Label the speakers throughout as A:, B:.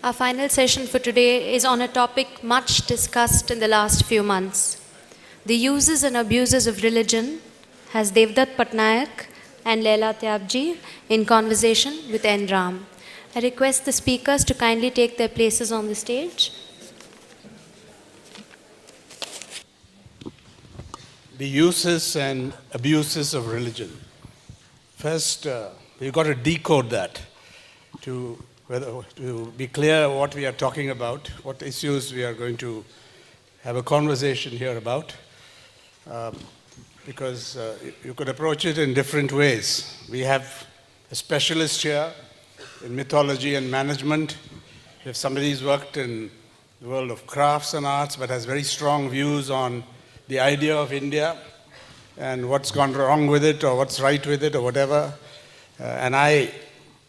A: Our final session for today is on a topic much discussed in the last few months. The uses and abuses of religion has Devdutt Patnaik and Leila Tyabji in conversation with N. Ram. I request the speakers to kindly take their places on the stage.
B: The uses and abuses of religion. First, we've got to decode that to be clear what we are talking about, what issues we are going to have a conversation here about, because you could approach it in different ways. We have a specialist here in mythology and management. If somebody who's worked in the world of crafts and arts but has very strong views on the idea of India and what's gone wrong with it or what's right with it or whatever. And I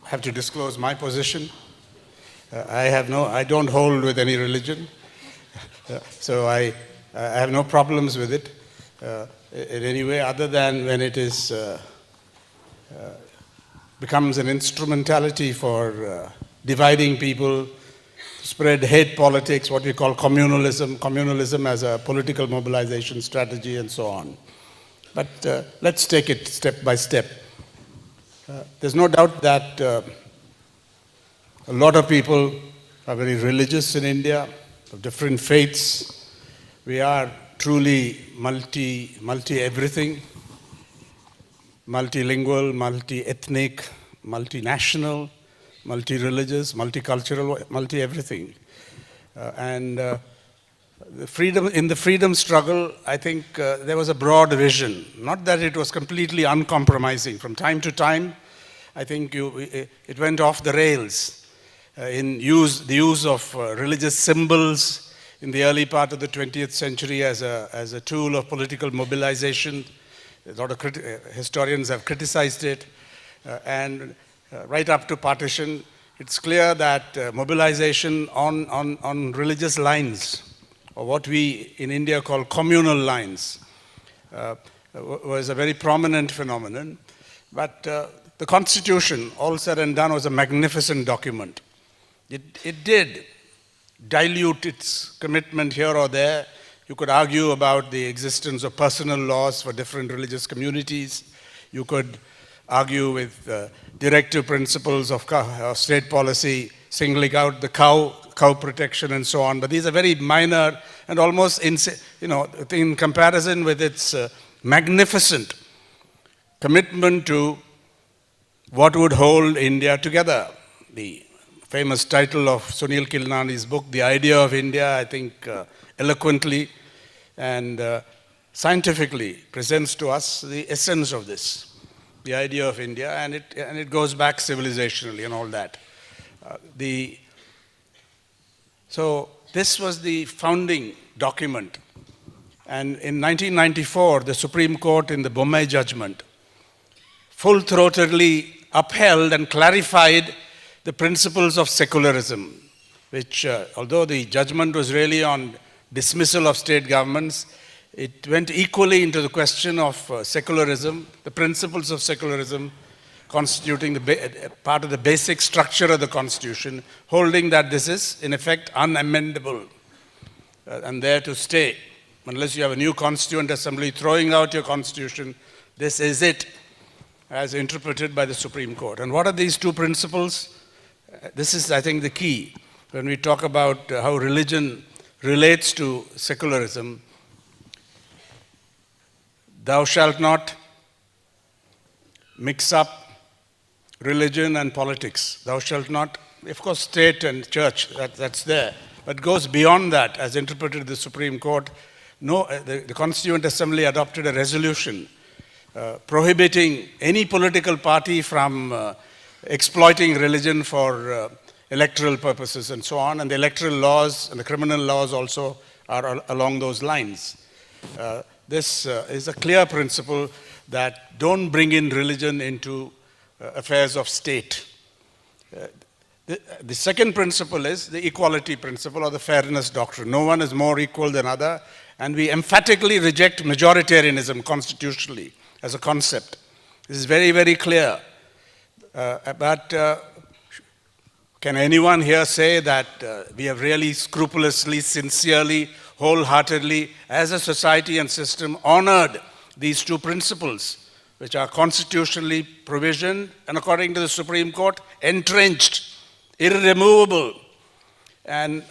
B: have to disclose my position. I don't hold with any religion. So I have no problems with it in any way other than when it is becomes an instrumentality for dividing people, spread hate politics, what we call communalism as a political mobilization strategy and so on. But let's take it step by step. There's no doubt that a lot of people are very religious in India, of different faiths. We are truly multi-everything, multilingual, multi-ethnic, multinational, multi-religious, multicultural, multi-everything. In the freedom struggle, I think there was a broad vision. Not that it was completely uncompromising. From time to time, I think it went off the rails in the use of religious symbols in the early part of the 20th century as a tool of political mobilization. A lot of historians have criticized it. Right up to partition, it's clear that mobilization on religious lines, or what we in India call communal lines, was a very prominent phenomenon. But the Constitution, all said and done, was a magnificent document. It did dilute its commitment here or there. You could argue about the existence of personal laws for different religious communities. You could argue with directive principles of state policy, singling out the cow protection and so on. But these are very minor and almost, in comparison with its magnificent commitment to what would hold India together. The famous title of Sunil Kilnani's book, The Idea of India, I think eloquently and scientifically presents to us the essence of this. The idea of India, and it goes back civilizationally and all that. So this was the founding document. And in 1994, the Supreme Court in the Bombay judgment full-throatedly upheld and clarified the principles of secularism, which, although the judgment was really on dismissal of state governments, it went equally into the question of secularism, the principles of secularism constituting part of the basic structure of the Constitution, holding that this is, in effect, unamendable and there to stay. Unless you have a new Constituent Assembly throwing out your Constitution, this is it, as interpreted by the Supreme Court. And what are these two principles? This is, I think, the key when we talk about how religion relates to secularism. Thou shalt not mix up religion and politics. Thou shalt not, of course, state and church, that's there. But goes beyond that, as interpreted in the Supreme Court. The Constituent Assembly adopted a resolution prohibiting any political party from exploiting religion for electoral purposes and so on. And the electoral laws and the criminal laws also are along those lines. This is a clear principle that don't bring in religion into affairs of state. The second principle is the equality principle or the fairness doctrine. No one is more equal than other, and we emphatically reject majoritarianism constitutionally as a concept. This is very, very clear. But Can anyone here say that we have really scrupulously, sincerely, wholeheartedly, as a society and system, honored these two principles, which are constitutionally provisioned and, according to the Supreme Court, entrenched, irremovable? And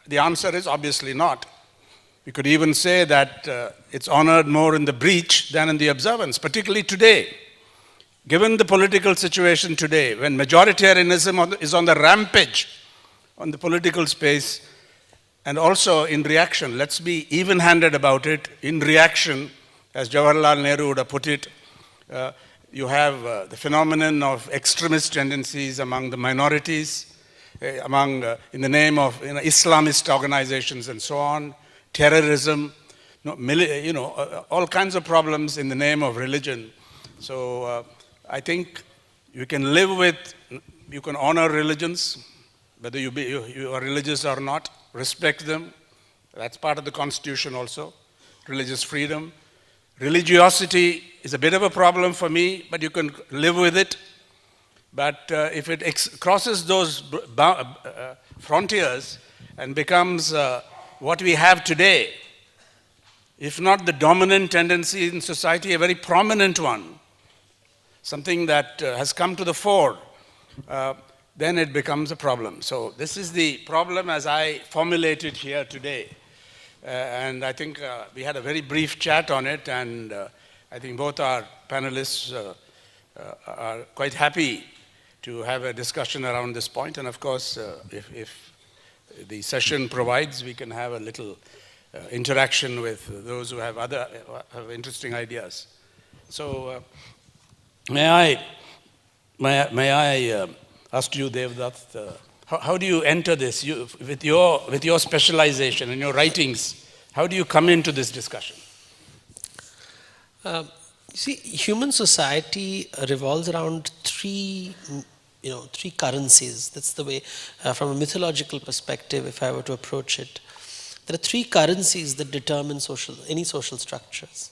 B: the answer is obviously not. We could even say that it's honored more in the breach than in the observance, particularly today. Given the political situation today, when majoritarianism is on the rampage on the political space, and also in reaction, let's be even-handed about it, in reaction, as Jawaharlal Nehru would have put it, you have the phenomenon of extremist tendencies among the minorities, in the name of Islamist organizations and so on, terrorism, all kinds of problems in the name of religion. So I think you can live with, you can honor religions, whether you are religious or not, respect them. That's part of the Constitution also, religious freedom. Religiosity is a bit of a problem for me, but you can live with it. But if it crosses those frontiers and becomes what we have today, if not the dominant tendency in society, a very prominent one, something that has come to the fore, then it becomes a problem. So this is the problem as I formulate it here today. And I think we had a very brief chat on it, and I think both our panelists are quite happy to have a discussion around this point. And of course, if the session provides, we can have a little interaction with those who have interesting ideas. So may I ask you, Devdutt, how do you enter this? With your specialization and your writings, how do you come into this discussion?
C: You see, human society revolves around three currencies. That's the way, from a mythological perspective, if I were to approach it. There are three currencies that determine any social structures.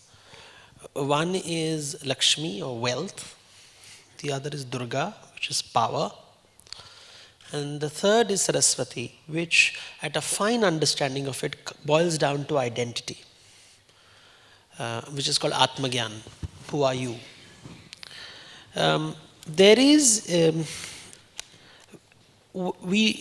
C: One is Lakshmi, or wealth. The other is Durga, which is power. And the third is Saraswati, which, at a fine understanding of it, boils down to identity, which is called Atmagyan. Who are you? There is,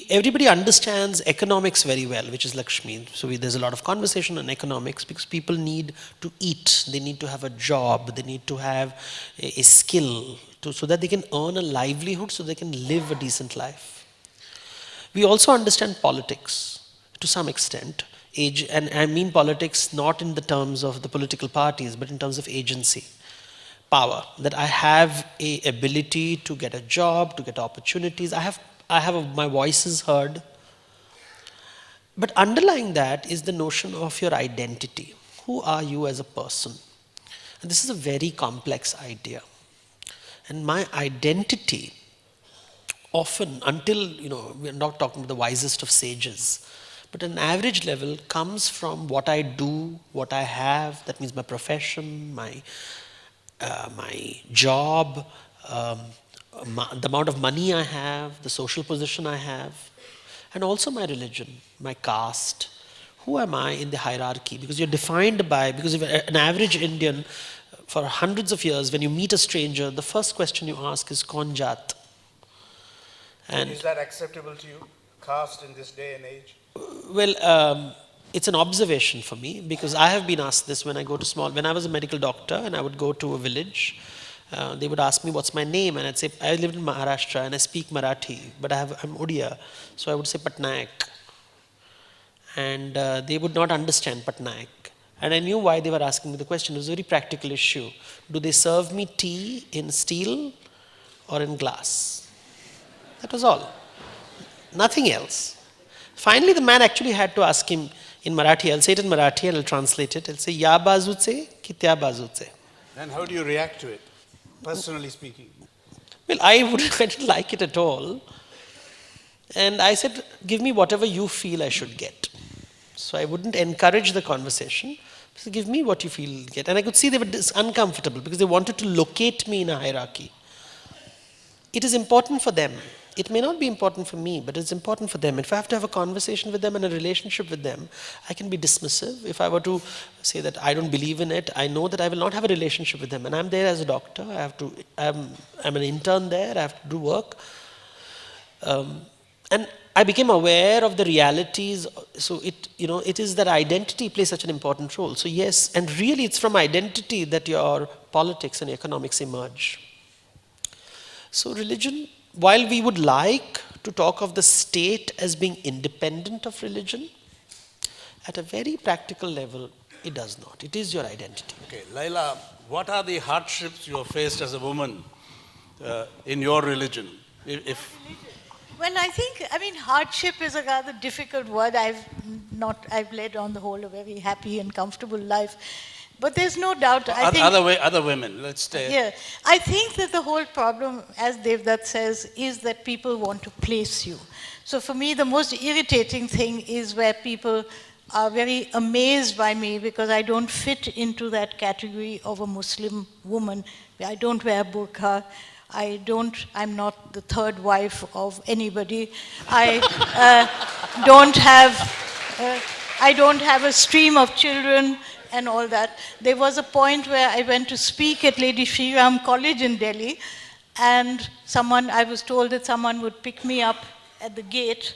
C: everybody understands economics very well, which is Lakshmi. So there's a lot of conversation on economics because people need to eat, they need to have a job, they need to have a skill so that they can earn a livelihood, so they can live a decent life. We also understand politics to some extent, and I mean politics not in the terms of the political parties, but in terms of agency. Power, that I have a ability to get a job, to get opportunities. I have my voice is heard. But underlying that is the notion of your identity. Who are you as a person? And this is a very complex idea. And my identity, often, until, we're not talking about the wisest of sages, but at an average level comes from what I do, what I have, that means my profession, my job, the amount of money I have, the social position I have, and also my religion, my caste. Who am I in the hierarchy? Because you're defined by, because if an average Indian, for hundreds of years, when you meet a stranger, the first question you ask is, Kaun jaat?
B: And is that acceptable to you, caste in this day and age?
C: Well, it's an observation for me, because I have been asked this when I was a medical doctor and I would go to a village, they would ask me what's my name, and I'd say, I live in Maharashtra and I speak Marathi, but I'm Odia, so I would say Patnaik. And they would not understand Patnaik. And I knew why they were asking me the question. It was a very practical issue. Do they serve me tea in steel or in glass? That was all. Nothing else. Finally, the man actually had to ask him in Marathi. I'll say it in Marathi and I'll translate it. I'll say, Ya bazu se ki tya bazu se.
B: And how do you react to it, personally speaking?
C: Well, I didn't like it at all. And I said, give me whatever you feel I should get. So I wouldn't encourage the conversation. So give me what you feel you get. And I could see they were uncomfortable because they wanted to locate me in a hierarchy. It is important for them it may not be important for me, but it's important for them. If I have to have a conversation with them and a relationship with them, I can be dismissive. If I were to say that I don't believe in it, I know that I will not have a relationship with them. And I'm there as a doctor. I'm an intern there. I have to do work. And I became aware of the realities. So it is that identity plays such an important role. So yes, and really it's from identity that your politics and economics emerge. So religion, while we would like to talk of the state as being independent of religion, at a very practical level, it does not. It is your identity.
B: Okay, Laila, what are the hardships you have faced as a woman in your religion?
D: Well, I mean, hardship is a rather difficult word. I've led on the whole a very happy and comfortable life. But there's no doubt, I think...
B: Other women, let's stay.
D: Yeah, I think that the whole problem, as Devdutt says, is that people want to place you. So for me, the most irritating thing is where people are very amazed by me because I don't fit into that category of a Muslim woman. I don't wear burqa. I'm not the third wife of anybody. I don't have a stream of children and all that. There was a point where I went to speak at Lady Shri Ram College in Delhi, and I was told that someone would pick me up at the gate,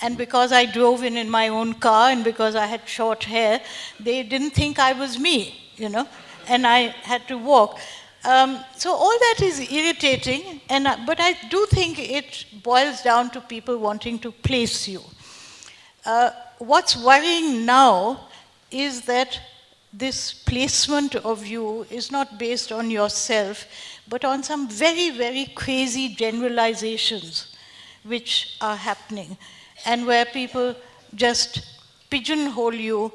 D: and because I drove in my own car and because I had short hair, they didn't think I was me, and I had to walk. So all that is irritating, but I do think it boils down to people wanting to place you. What's worrying now is that this placement of you is not based on yourself, but on some very, very crazy generalizations which are happening, and where people just pigeonhole you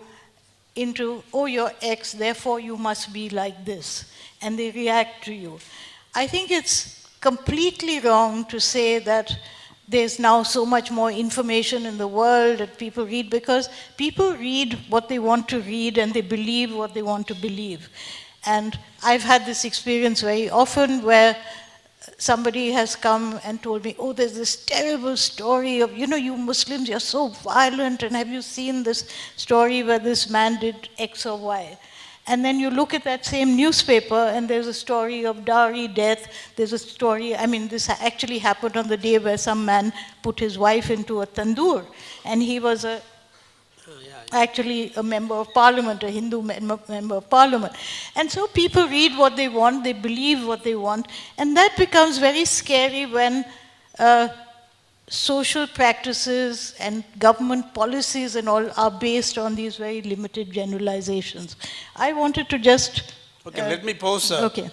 D: into, oh, you're X, therefore you must be like this, and they react to you. I think it's completely wrong to say that there's now so much more information in the world that people read, because people read what they want to read and they believe what they want to believe. And I've had this experience very often where somebody has come and told me, oh, there's this terrible story of, you Muslims, you're so violent, and have you seen this story where this man did X or Y? And then you look at that same newspaper and there's a story of dowry death. There's a story, this actually happened on the day where some man put his wife into a tandoor. And he was actually a member of parliament, a Hindu member of parliament. And so people read what they want, they believe what they want. And that becomes very scary when social practices and government policies and all are based on these very limited generalizations. I wanted to just...
B: Okay, let me pose to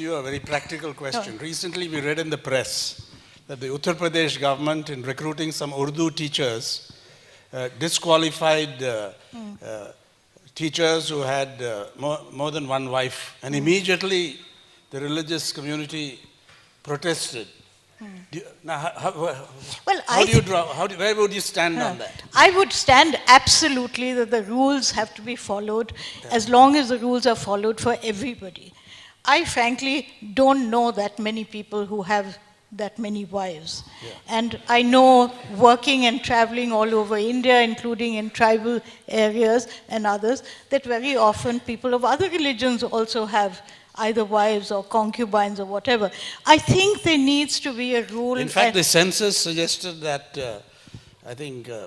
B: you a very practical question. Recently we read in the press that the Uttar Pradesh government, in recruiting some Urdu teachers, disqualified teachers who had more than one wife, and immediately the religious community protested. Where would you stand on that?
D: I would stand absolutely that the rules have to be followed as long as the rules are followed for everybody. I frankly don't know that many people who have that many wives. Yeah. And I know, working and traveling all over India, including in tribal areas and others, that very often people of other religions also have either wives or concubines or whatever. I think there needs to be a rule.
B: In fact, the census suggested that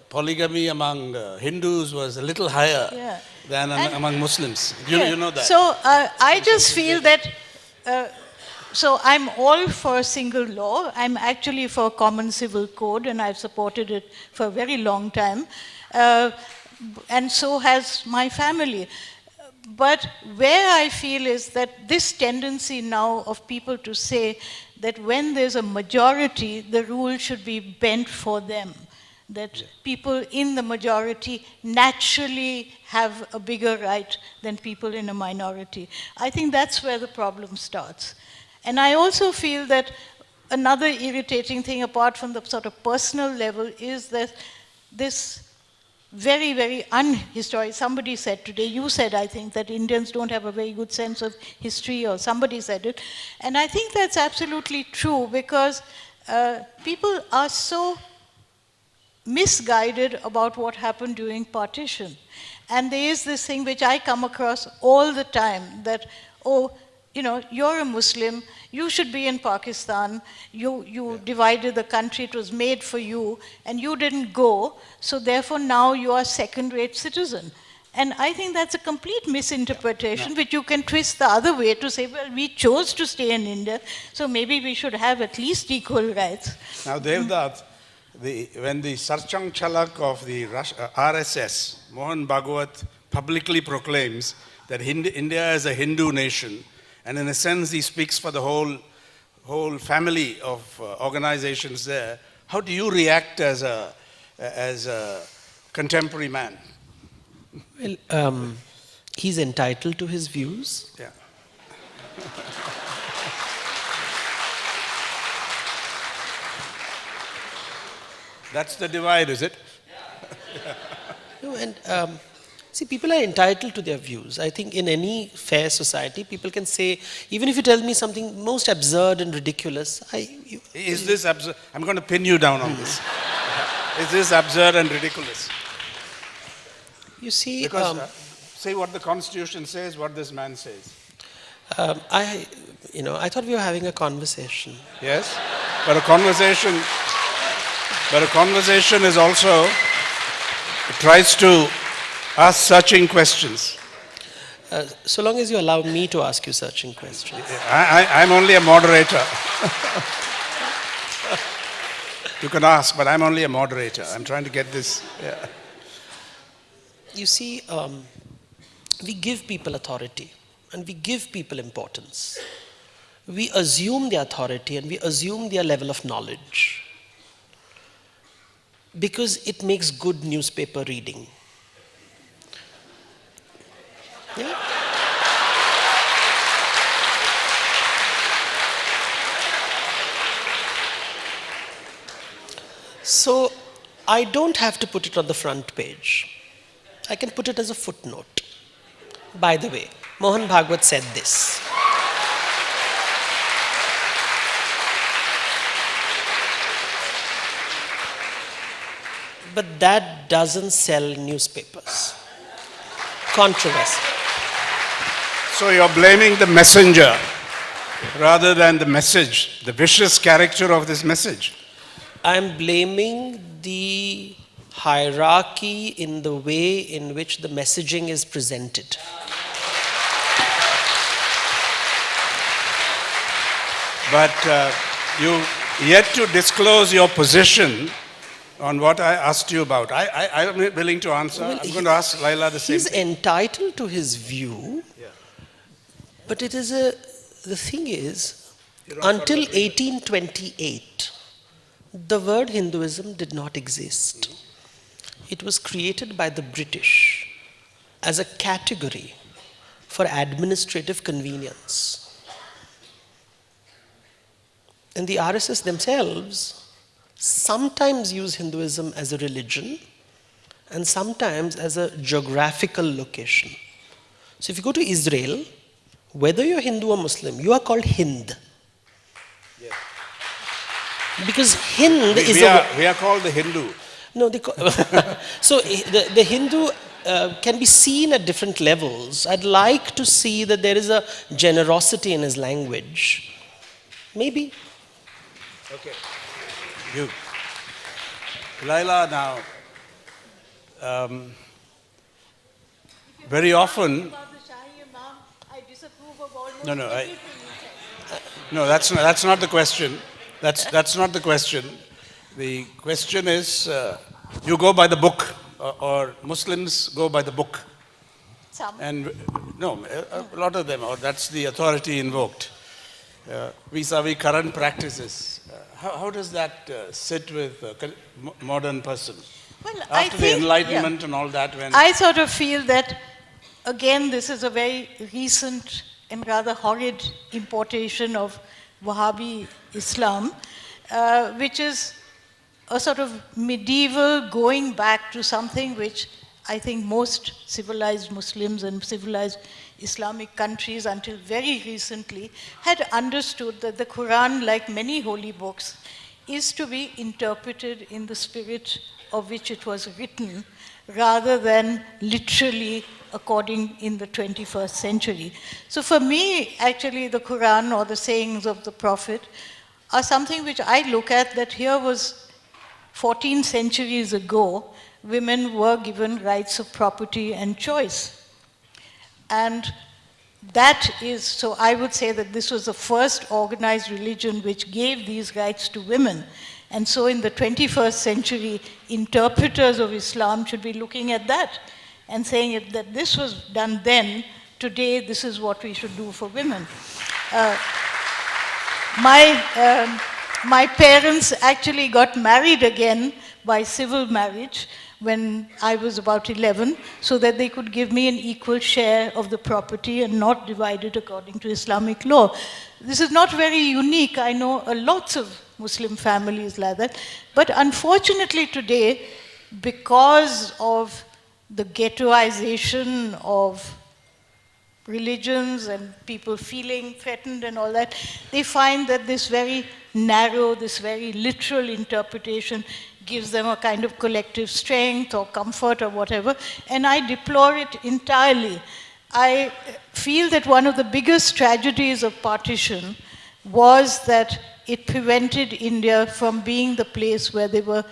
B: polygamy among Hindus was a little higher than among Muslims. You know that.
D: So I just feel that, so I'm all for single law. I'm actually for common civil code, and I've supported it for a very long time. And so has my family. But where I feel is that this tendency now of people to say that when there's a majority, the rule should be bent for them. That people in the majority naturally have a bigger right than people in a minority. I think that's where the problem starts. And I also feel that another irritating thing, apart from the sort of personal level, is that this very, very unhistoric. Somebody said today, you said, I think, that Indians don't have a very good sense of history, or somebody said it. And I think that's absolutely true, because people are so misguided about what happened during partition. And there is this thing which I come across all the time that, oh, you know, you're a Muslim, you should be in Pakistan, you divided the country, it was made for you, and you didn't go, so therefore now you are a second-rate citizen. And I think that's a complete misinterpretation, which you can twist the other way to say, well, we chose to stay in India, so maybe we should have at least equal rights.
B: Now, Devdutt, when the Sarchang Chalak of the RSS, Mohan Bhagwat, publicly proclaims that India is a Hindu nation, and in a sense he speaks for the whole family of organizations there, how do you react as a contemporary man?
C: Well, he's entitled to his views.
B: Yeah. That's the divide, is it?
C: No, and see, people are entitled to their views. I think in any fair society, people can say, even if you tell me something most absurd and ridiculous,
B: Is this absurd? I'm going to pin you down on this. Is this absurd and ridiculous?
C: you see,
B: Because say what the Constitution says, what this man says.
C: I thought we were having a conversation.
B: Yes, but a conversation is also, it tries to ask searching questions.
C: So long as you allow me to ask you searching questions.
B: I'm only a moderator. You can ask, but I'm only a moderator. I'm trying to get this. Yeah.
C: You see, we give people authority and we give people importance. We assume their authority and we assume their level of knowledge because it makes good newspaper reading. Yeah? So I don't have to put it on the front page. I can put it as a footnote. By the way, Mohan Bhagwat said this. But that doesn't sell newspapers. Controversy.
B: So you're blaming the messenger rather than the message, the vicious character of this message.
C: I'm blaming the hierarchy in the way in which the messaging is presented.
B: But you yet to disclose your position on what I asked you about. I'm willing to answer.
C: Well,
B: I'm going to ask Laila the same
C: He's
B: thing.
C: entitled to his view, but it is the thing is, until 1828, the word Hinduism did not exist. It was created by the British as a category for administrative convenience. And the RSS themselves sometimes use Hinduism as a religion and sometimes as a geographical location. So if you go to Israel, whether you're Hindu or Muslim, you are called Hind.
B: Yes.
C: Because Hind is
B: We are called the Hindu.
C: No, so the Hindu can be seen at different levels. I'd like to see that there is a generosity in his language. Maybe.
B: Okay. You. Laila, now, very often, no, that's not the question. That's not the question. The question is, you go by the book, or Muslims go by the book.
D: Some.
B: And no, a lot of them, or that's the authority invoked, vis-a-vis current practices. How does that sit with a modern person?
D: Well,
B: After the Enlightenment and all that, when
D: I sort of feel that, again, this is a very recent and rather horrid importation of Wahhabi Islam, which is a sort of medieval going back to something which I think most civilized Muslims and civilized Islamic countries until very recently had understood that the Quran, like many holy books, is to be interpreted in the spirit of which it was written, rather than literally according in the 21st century. So for me, actually, the Quran or the sayings of the Prophet are something which I look at, that here was 14 centuries ago, women were given rights of property and choice. And that is, so I would say that this was the first organized religion which gave these rights to women. And so in the 21st century, interpreters of Islam should be looking at that and saying that this was done then, today this is what we should do for women. My parents actually got married again by civil marriage when I was about 11, so that they could give me an equal share of the property and not divide it according to Islamic law. This is not very unique. I know lots of Muslim families like that. But unfortunately today, because of the ghettoization of religions and people feeling threatened and all that, they find that this very narrow, this very literal interpretation gives them a kind of collective strength or comfort or whatever, and I deplore it entirely. I feel that one of the biggest tragedies of partition was that it prevented India from being the place where there were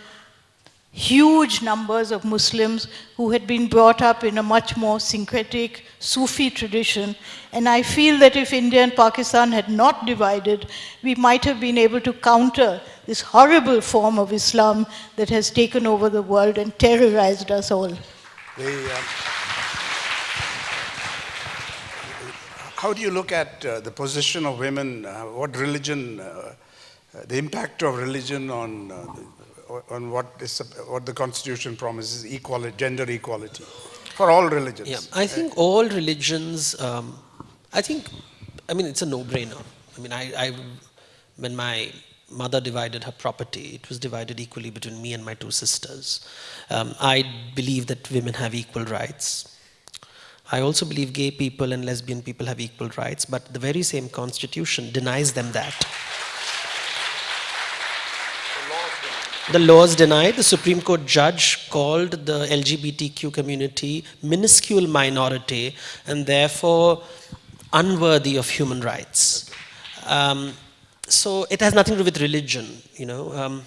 D: huge numbers of Muslims who had been brought up in a much more syncretic Sufi tradition. And I feel that if India and Pakistan had not divided, we might have been able to counter this horrible form of Islam that has taken over the world and terrorized us all.
B: How do you look at the position of women, what religion, the impact of religion on what the Constitution promises, equality, gender equality, for all religions?
C: Yeah, I think all religions, I mean, it's a no-brainer. I mean, when my mother divided her property, it was divided equally between me and my two sisters. I believe that women have equal rights. I also believe gay people and lesbian people have equal rights, but the very same Constitution denies them that. The laws deny. The Supreme Court judge called the LGBTQ community minuscule minority and therefore unworthy of human rights. So it has nothing to do with religion, you know.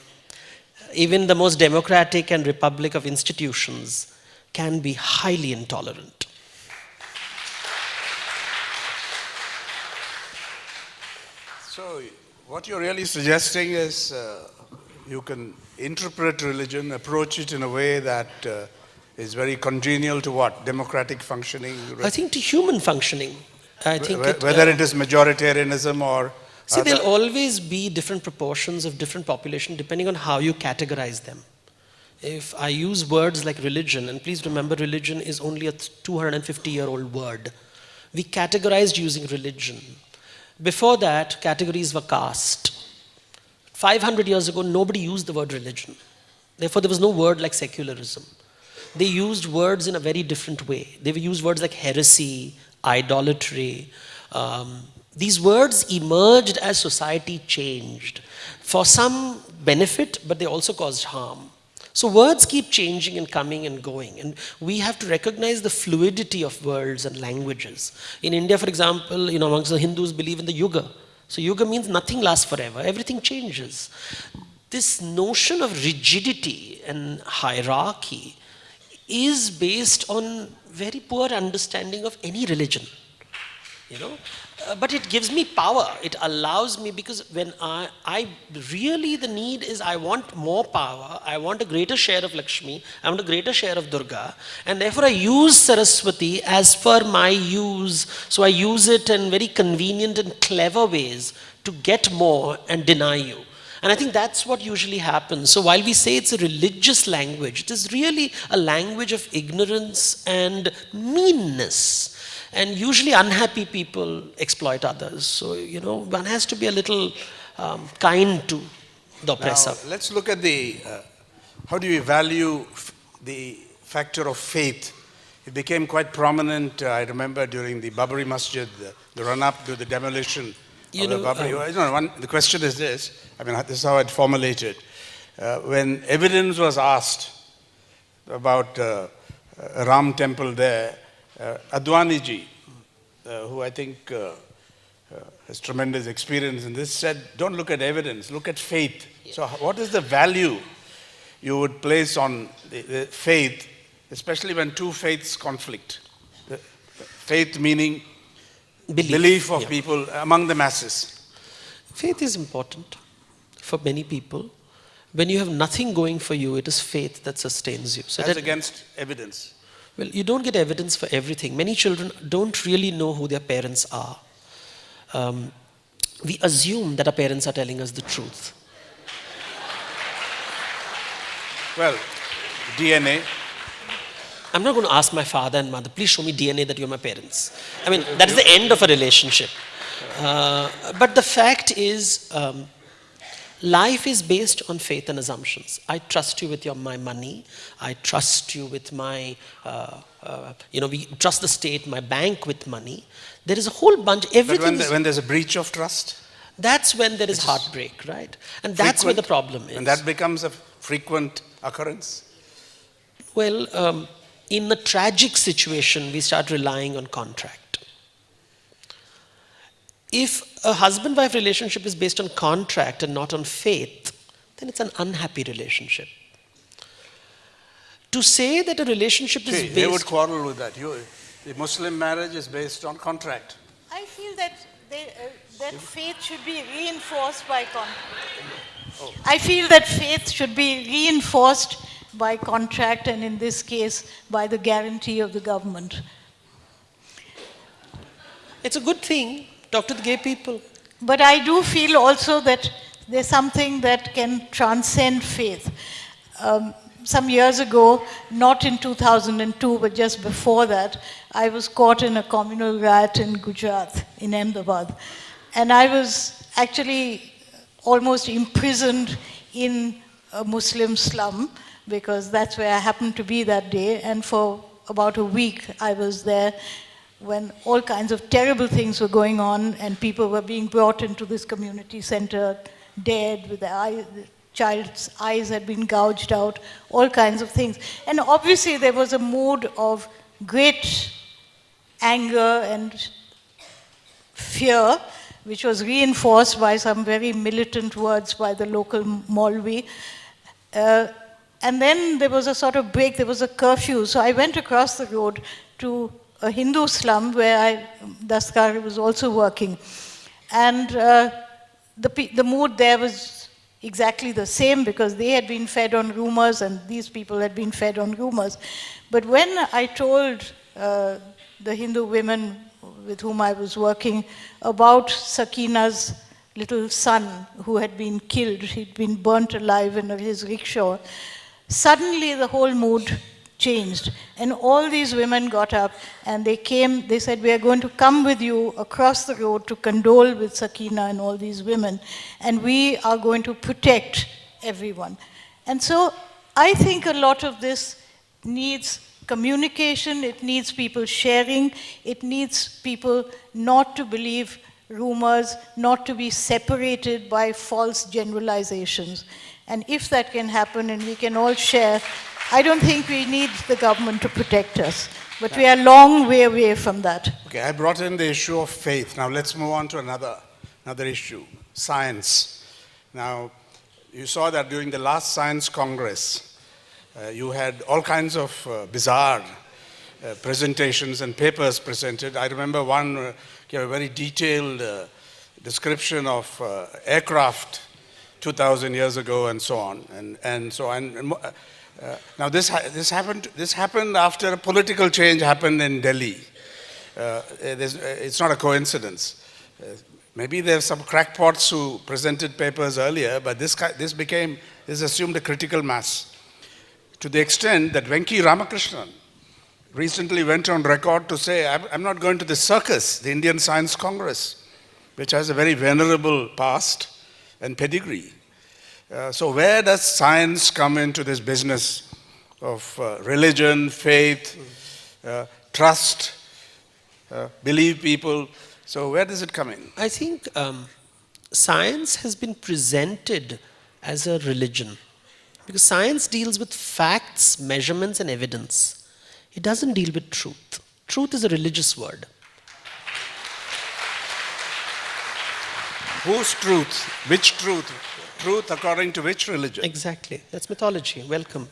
C: Even the most democratic and republic of institutions can be highly intolerant.
B: So what you're really suggesting is you can interpret religion, approach it in a way that is very congenial to what? Democratic functioning?
C: I think to human functioning. I think
B: whether it is majoritarianism or...
C: See, there'll always be different proportions of different population depending on how you categorize them. If I use words like religion, and please remember religion is only a 250-year-old word. We categorized using religion. Before that, categories were caste. 500 years ago, nobody used the word religion. Therefore, there was no word like secularism. They used words in a very different way. They used words like heresy, idolatry. These words emerged as society changed. For some benefit, but they also caused harm. So words keep changing and coming and going. And we have to recognize the fluidity of words and languages. In India, for example, you know, amongst the Hindus believe in the Yuga. So Yuga means nothing lasts forever. Everything changes. This notion of rigidity and hierarchy is based on very poor understanding of any religion. You know, but it gives me power. It allows me, because when I really, the need is I want more power. I want a greater share of Lakshmi. I want a greater share of Durga. And therefore I use Saraswati as per my use. So I use it in very convenient and clever ways to get more and deny you. And I think that's what usually happens. So while we say it's a religious language, it is really a language of ignorance and meanness. And usually unhappy people exploit others. So, you know, one has to be a little kind to the oppressor.
B: Now, let's look at how do you value the factor of faith? It became quite prominent, I remember, during the Babri Masjid, the run-up to the demolition
C: You know,
B: the question is this, I mean, this is how I'd formulate it. When evidence was asked about a Ram temple there, Advani ji, who I think has tremendous experience in this, said, don't look at evidence, look at faith. Yeah. So what is the value you would place on the faith, especially when two faiths conflict? Faith meaning belief of people among the masses.
C: Faith is important for many people. When you have nothing going for you, it is faith that sustains you. So
B: that's against evidence.
C: Well, you don't get evidence for everything. Many children don't really know who their parents are. We assume that our parents are telling us the truth.
B: Well, DNA.
C: I'm not going to ask my father and mother, please show me DNA that you're my parents. I mean, that is the end of a relationship. But the fact is, life is based on faith and assumptions. I trust you with my money. I trust you with my, we trust the state, my bank with money. There is a whole bunch, everything.
B: But when there's a breach of trust?
C: That's when there is heartbreak, right? And that's where the problem is.
B: And that becomes a frequent occurrence?
C: Well, in a tragic situation, we start relying on contract. If a husband-wife relationship is based on contract and not on faith, then it's an unhappy relationship. To say that a relationship is based...
B: They would quarrel with that. The Muslim marriage is based on contract.
D: I feel that that faith should be reinforced by contract. Oh. I feel that faith should be reinforced by contract, and in this case, by the guarantee of the government.
C: It's a good thing. Talk to the gay people.
D: But I do feel also that there's something that can transcend faith. Some years ago, not in 2002, but just before that, I was caught in a communal riot in Gujarat, in Ahmedabad. And I was actually almost imprisoned in a Muslim slum, because that's where I happened to be that day. And for about a week, I was there when all kinds of terrible things were going on, and people were being brought into this community center, dead, with the child's eyes had been gouged out, all kinds of things. And obviously there was a mood of great anger and fear, which was reinforced by some very militant words by the local Maulvi. And then there was a sort of break, there was a curfew. So I went across the road to a Hindu slum where Daskar was also working. And the mood there was exactly the same, because they had been fed on rumors and these people had been fed on rumors. But when I told the Hindu women with whom I was working about Sakina's little son who had been killed, he'd been burnt alive in his rickshaw, suddenly the whole mood changed. And all these women got up and they came, they said, we are going to come with you across the road to condole with Sakina and all these women, and we are going to protect everyone. And so I think a lot of this needs communication, it needs people sharing, it needs people not to believe rumors, not to be separated by false generalizations. And if that can happen and we can all share, I don't think we need the government to protect us, but we are a long way away from that.
B: Okay, I brought in the issue of faith. Now let's move on to another issue, science. Now, you saw that during the last Science Congress, you had all kinds of bizarre presentations and papers presented. I remember one gave a very detailed description of aircraft 2,000 years ago and so on. Now this happened after a political change happened in Delhi. It's not a coincidence. Maybe there's some crackpots who presented papers earlier, but this assumed a critical mass, to the extent that Venki Ramakrishnan recently went on record to say, I'm not going to the circus, the Indian Science Congress, which has a very venerable past and pedigree. So where does science come into this business of religion, faith, trust, believe people? So where does it come in?
C: I think science has been presented as a religion because science deals with facts, measurements, and evidence. It doesn't deal with truth. Truth is a religious word.
B: Whose truth? Which truth? Truth according to which religion?
C: Exactly. That's mythology. Welcome.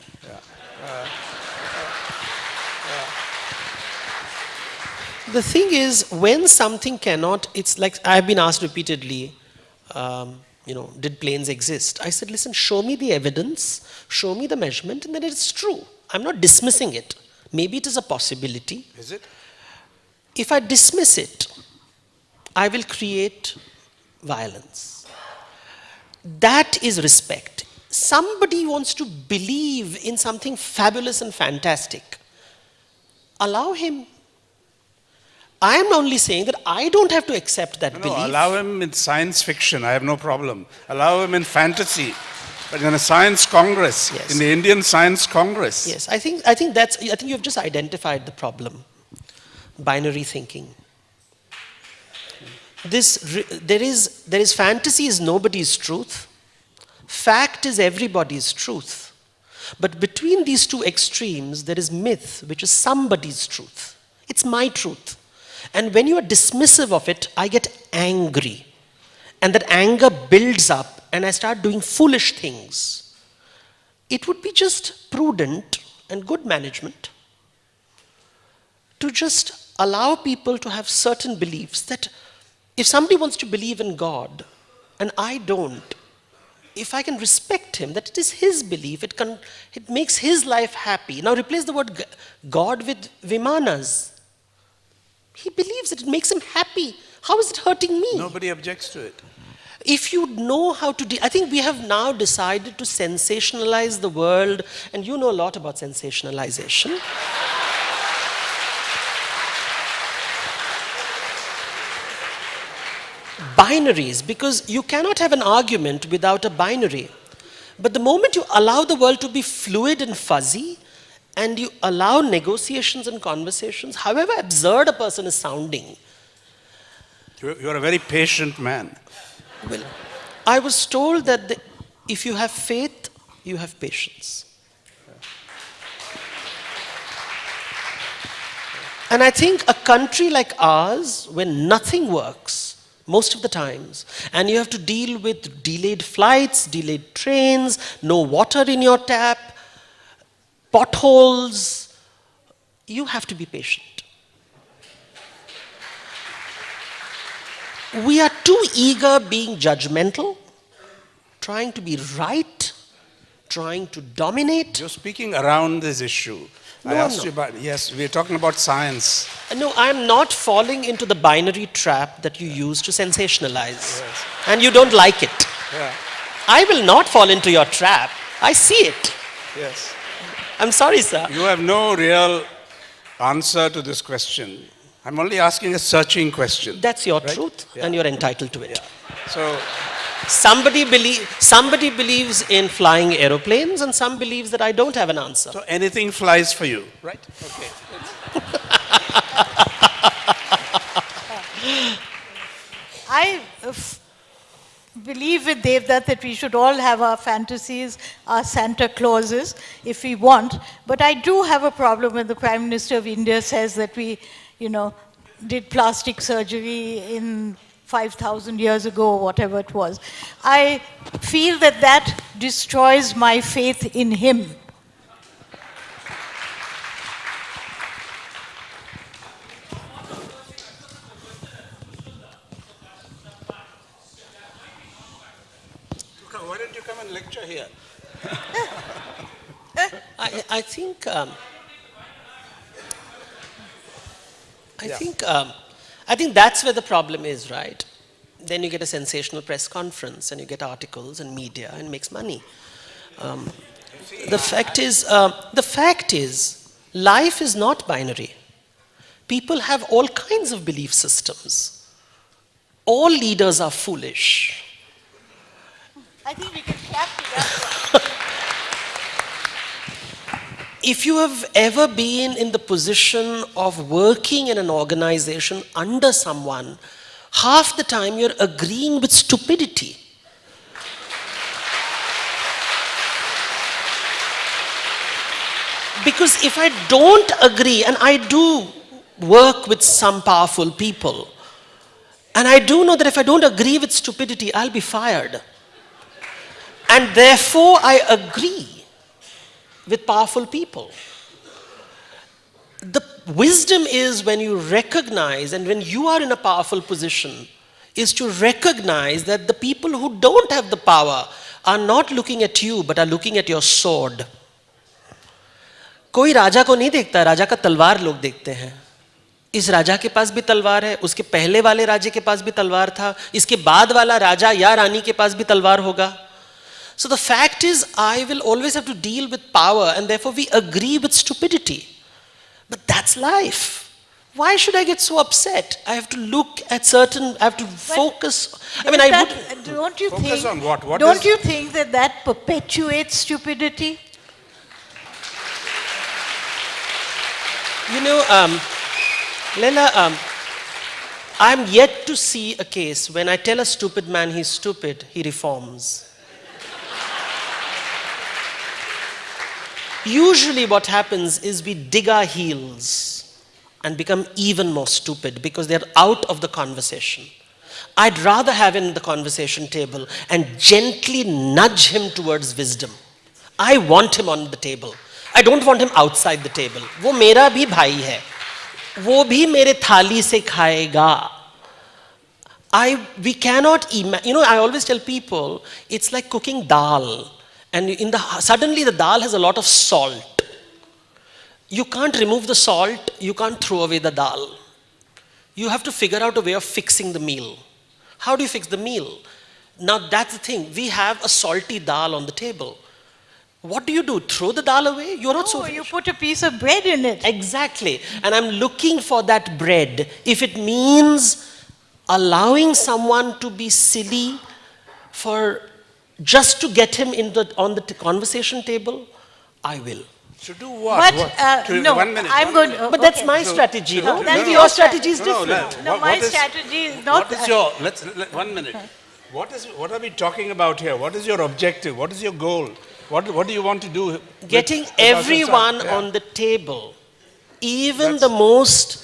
C: The thing is, when something cannot, it's like I've been asked repeatedly, did planes exist? I said, listen, show me the evidence, show me the measurement, and then it's true. I'm not dismissing it. Maybe it is a possibility.
B: Is it?
C: If I dismiss it, I will create violence. That is respect. Somebody wants to believe in something fabulous and fantastic. Allow him. I am only saying that I don't have to accept that belief.
B: Allow him in science fiction, I have no problem. Allow him in fantasy. But in a science congress,
C: Yes.
B: in the Indian Science Congress.
C: Yes, I think you've just identified the problem. Binary thinking. There is fantasy is nobody's truth. Fact is everybody's truth. But between these two extremes, there is myth, which is somebody's truth. It's my truth. And when you are dismissive of it, I get angry. And that anger builds up, and I start doing foolish things. It would be just prudent and good management to just allow people to have certain beliefs that if somebody wants to believe in God and I don't, if I can respect him, that it is his belief, it makes his life happy. Now replace the word God with Vimanas. He believes that it makes him happy. How is it hurting me?
B: Nobody objects to it.
C: If you know how to I think we have now decided to sensationalize the world, and you know a lot about sensationalization. Binaries, because you cannot have an argument without a binary. But the moment you allow the world to be fluid and fuzzy, and you allow negotiations and conversations, however absurd a person is sounding.
B: You're a very patient man.
C: Well, I was told that if you have faith, you have patience. And I think a country like ours, when nothing works, most of the times, and you have to deal with delayed flights, delayed trains, no water in your tap, potholes, you have to be patient. We are too eager being judgmental, trying to be right, trying to dominate.
B: You're speaking around this issue.
C: No,
B: I
C: I'm
B: asked
C: not.
B: you about, yes, we're talking about science.
C: No, I'm not falling into the binary trap that you use to sensationalize.
B: Yes.
C: And you don't like it.
B: Yeah,
C: I will not fall into your trap. I see it.
B: yes.
C: I'm sorry, sir.
B: You have no real answer to this question. I'm only asking a searching question.
C: That's your
B: Right?
C: truth,
B: Yeah.
C: and you're entitled to it.
B: So,
C: Somebody believes in flying aeroplanes, and some believes that I don't have an answer.
B: so anything flies for you, right? Okay.
D: I believe with Devdutt that we should all have our fantasies, our Santa Clauses, if we want. But I do have a problem when the Prime Minister of India says that we, did plastic surgery in 5,000 years ago, or whatever it was. I feel that that destroys my faith in him.
B: Why don't you come and lecture here?
C: I think that's where the problem is, right? Then you get a sensational press conference, and you get articles and media, and makes money. The fact is, life is not binary. People have all kinds of belief systems. All leaders are foolish.
D: I think we can clap to that.
C: If you have ever been in the position of working in an organization under someone half the time you're agreeing with stupidity. Because if I don't agree, and I do work with some powerful people, and I do know that if I don't agree with stupidity, I'll be fired. And therefore, I agree with powerful people. The wisdom is when you recognize, and when you are in a powerful position, is to recognize that the people who don't have the power are not looking at you, but are looking at your sword. कोई राजा को नहीं देखता, राजा का तलवार लोग देखते हैं. इस राजा के पास भी तलवार है, उसके पहले वाले राजे के पास भी तलवार था, इसके बाद वाला राजा या रानी के पास भी तलवार होगा. So the fact is, I will always have to deal with power, and therefore we agree with stupidity. But that's life. Why should I get so upset? I have to look at certain, I have to focus. I mean,
D: don't you
B: focus
D: think,
B: on what
D: don't
B: is-
D: you think that that perpetuates stupidity?
C: You know, Leila, I'm yet to see a case when I tell a stupid man he's stupid, he reforms. Usually what happens is we dig our heels and become even more stupid because they're out of the conversation. I'd rather have him in the conversation table and gently nudge him towards wisdom. I want him on the table. I don't want him outside the table. वो मेरा भी भाई है. वो भी मेरे थाली से खाएगा. We cannot imagine. You know, I always tell people, it's like cooking dal. And suddenly the dal has a lot of salt. You can't remove the salt, you can't throw away the dal. You have to figure out a way of fixing the meal. How do you fix the meal? Now that's the thing, we have a salty dal on the table. What do you do? Throw the dal away? You're not so...
D: No, you put a piece of bread in it.
C: Exactly. And I'm looking for that bread. If it means allowing someone to be silly for just to get him on the conversation table, I will.
B: To do what?
D: But, no,
B: 1 minute.
D: I'm going to...
C: But that's my strategy, no?
D: that's
C: Maybe
D: your
C: your strategy is
B: No,
C: different.
D: No,
B: What-
D: my
B: what is-
D: strategy is not...
B: What is your, 1 minute. What are we talking about here? What is your objective? What is your goal? What do you want to do?
C: Getting
B: with our society?
C: everyone
B: Yeah.
C: on the table, even the most...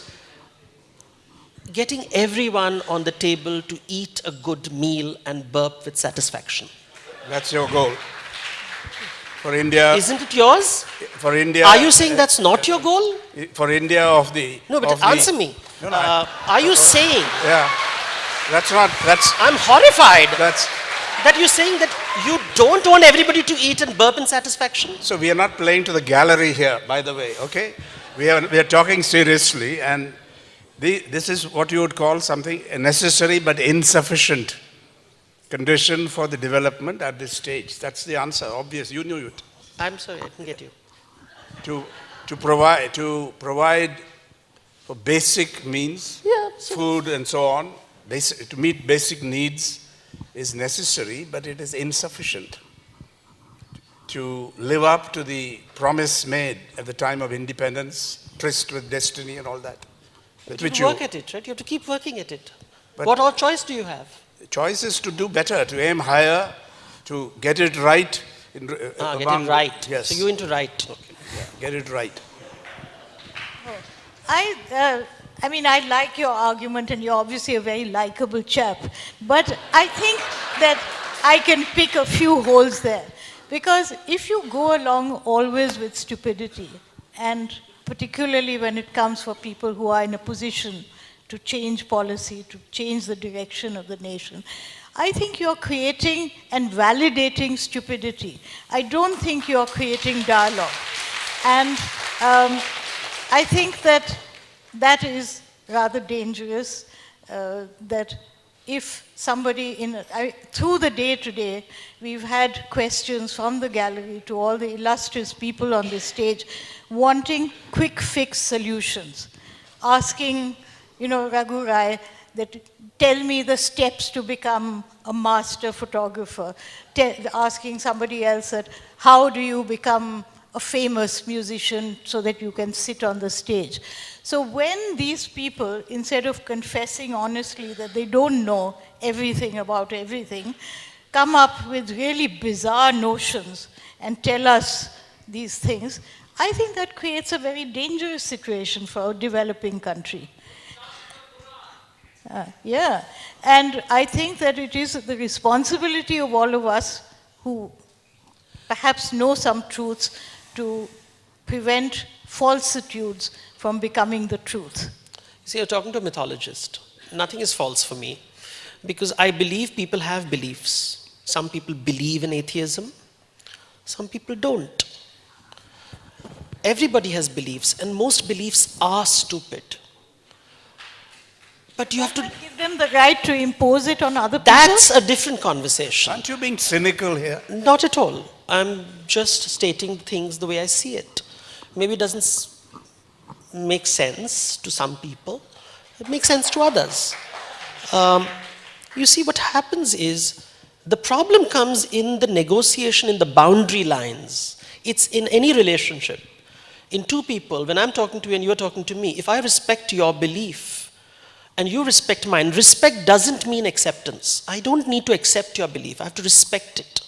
C: Getting everyone on the table to eat a good meal and burp with satisfaction.
B: That's your goal. For India,
C: Isn't it yours?
B: for India.
C: Are you saying that's not your goal?
B: For India of the...
C: No, but
B: of the-
C: answer me.
B: No, no,
C: Are you saying...
B: Yeah. That's
C: I'm horrified
B: that's...
C: that you're saying that you don't want everybody to eat and burp in satisfaction?
B: So we are not playing to the gallery here, by the way, okay? We are talking seriously, and this is what you would call something a necessary but insufficient condition for the development at this stage. That's the answer, obvious. You knew it.
C: I'm sorry, I didn't get you.
B: To provide for basic means, food and so on, to meet basic needs is necessary, but it is insufficient to live up to the promise made at the time of independence, tryst with destiny and all that. With
C: You
B: which
C: have to work at it, right? You have to keep working at it.
B: But-
C: What all choice do you have?
B: the choice is to do better, to aim higher, to get it right.
C: Get it right.
B: Yes.
C: So you into right.
B: Get it right.
D: I mean, I like your argument, and you're obviously a very likable chap. But I think that I can pick a few holes there. Because if you go along always with stupidity, and particularly when it comes for people who are in a position to change policy, to change the direction of the nation, I think you're creating and validating stupidity. I don't think you're creating dialogue. And I think that is rather dangerous, that if somebody through the day today, we've had questions from the gallery to all the illustrious people on this stage wanting quick fix solutions, asking, Raghu Rai, that tell me the steps to become a master photographer, asking somebody else that how do you become a famous musician so that you can sit on the stage. So when these people, instead of confessing honestly that they don't know everything about everything, come up with really bizarre notions and tell us these things, I think that creates a very dangerous situation for a developing country. Yeah, and I think that it is the responsibility of all of us who perhaps know some truths to prevent falsitudes from becoming the truth.
C: See, you're talking to a mythologist. Nothing is false for me because I believe people have beliefs. Some people believe in atheism, some people don't. Everybody has beliefs, and most beliefs are stupid. But you have to.
D: Give them the right to impose it on other people.
C: That's a different conversation.
B: Aren't you being cynical here?
C: Not at all. I'm just stating things the way I see it. Maybe it doesn't make sense to some people. It makes sense to others. You see, what happens is the problem comes in the negotiation in the boundary lines. It's in any relationship. In two people, when I'm talking to you and you're talking to me, if I respect your belief and you respect mine, respect doesn't mean acceptance. I don't need to accept your belief. I have to respect it.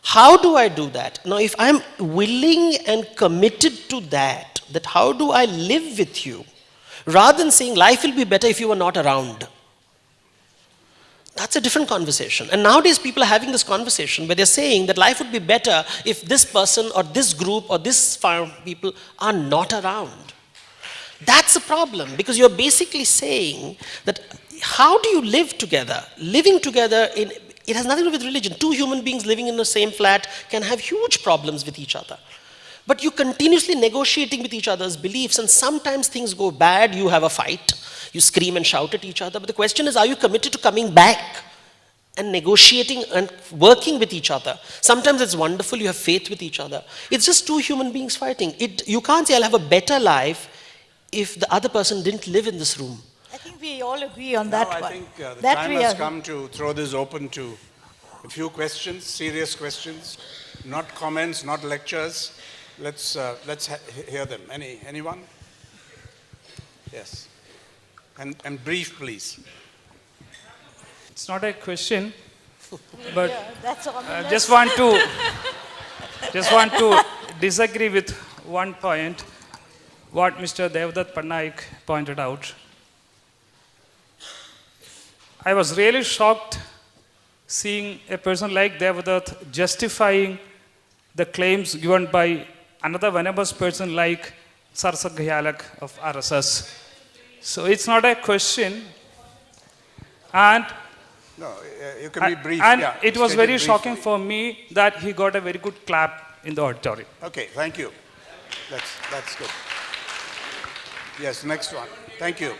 C: How do I do that? Now, if I'm willing and committed to that how do I live with you? Rather than saying life will be better if you were not around. That's a different conversation. And nowadays people are having this conversation where they're saying that life would be better if this person or this group or this farm people are not around. That's a problem because you're basically saying that how do you live together? Living together, it has nothing to do with religion. Two human beings living in the same flat can have huge problems with each other. But you're continuously negotiating with each other's beliefs, and sometimes things go bad, you have a fight, you scream and shout at each other. But the question is, are you committed to coming back and negotiating and working with each other? Sometimes it's wonderful, you have faith with each other. It's just two human beings fighting. You can't say, I'll have a better life if the other person didn't live in this room.
D: I think we all agree on that one.
B: I think the
D: That
B: time
D: we
B: has
D: are-
B: come to throw this open to a few questions, serious questions, not comments, not lectures. Let's hear them. Anyone? Yes. And brief, please.
E: It's not a question, but
D: Yeah, that's on the
E: just want to disagree with one point, what Mr. Devdutt Patnaik pointed out. I was really shocked seeing a person like Devdutt justifying the claims given by another venomous person like Sarsak Ghyalak of RSS. So it's not a question, and
B: No, you can be brief.
E: and
B: yeah,
E: it was
B: state
E: very
B: briefly.
E: shocking for me that he got a very good clap in the auditorium.
B: Okay, thank you. That's good. Yes, next one. Thank you.